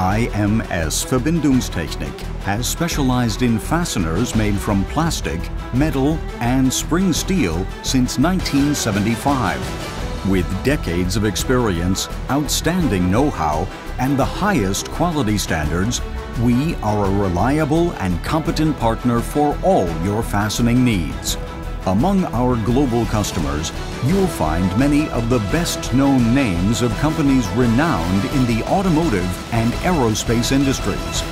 IMS Verbindungstechnik has specialized in fasteners made from plastic, metal, and spring steel since 1975. With decades of experience, outstanding know-how, and the highest quality standards, we are a reliable and competent partner for all your fastening needs. Among our global customers, you'll find many of the best-known names of companies renowned in the automotive and aerospace industries.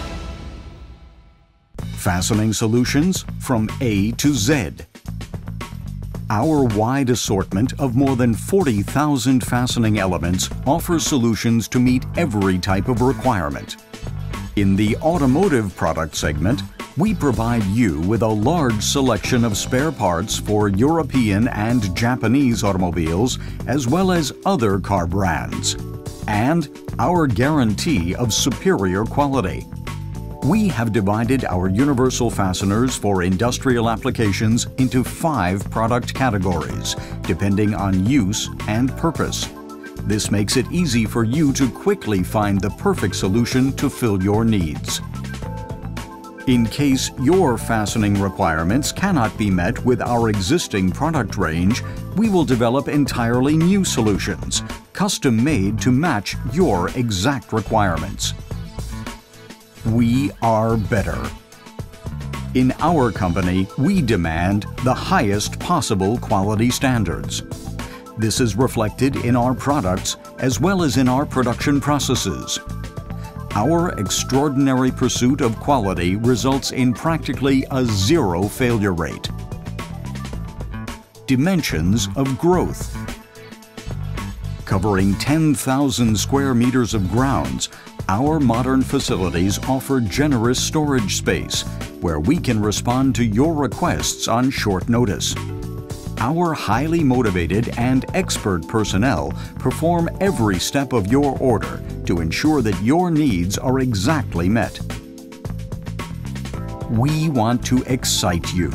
Fastening solutions from A to Z. Our wide assortment of more than 40,000 fastening elements offers solutions to meet every type of requirement. In the automotive product segment, we provide you with a large selection of spare parts for European and Japanese automobiles, as well as other car brands, and our guarantee of superior quality. We have divided our universal fasteners for industrial applications into 5 product categories, depending on use and purpose. This makes it easy for you to quickly find the perfect solution to fill your needs. In case your fastening requirements cannot be met with our existing product range, we will develop entirely new solutions, custom-made to match your exact requirements. We are better. In our company, we demand the highest possible quality standards. This is reflected in our products as well as in our production processes. Our extraordinary pursuit of quality results in practically a zero failure rate. Dimensions of growth. Covering 10,000 square meters of grounds, our modern facilities offer generous storage space where we can respond to your requests on short notice. Our highly motivated and expert personnel perform every step of your order to ensure that your needs are exactly met. We want to excite you.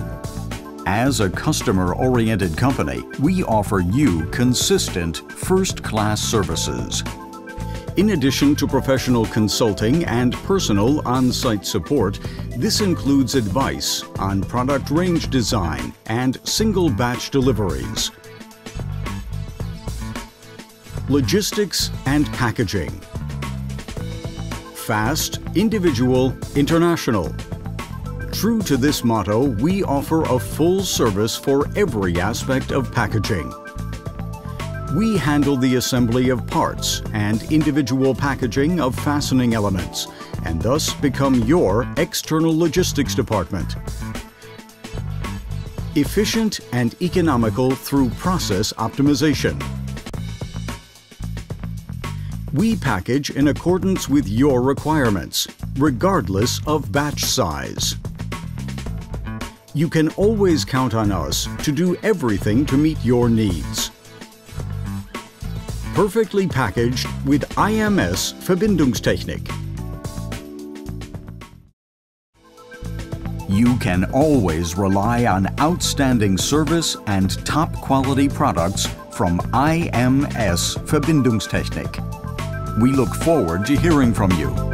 As a customer-oriented company, we offer you consistent, first-class services. In addition to professional consulting and personal on-site support, this includes advice on product range design and single batch deliveries. Logistics and packaging. Fast, individual, international. True to this motto, we offer a full service for every aspect of packaging. We handle the assembly of parts and individual packaging of fastening elements, and thus become your external logistics department. Efficient and economical through process optimization. We package in accordance with your requirements, regardless of batch size. You can always count on us to do everything to meet your needs. Perfectly packaged with IMS Verbindungstechnik. You can always rely on outstanding service and top quality products from IMS Verbindungstechnik. We look forward to hearing from you.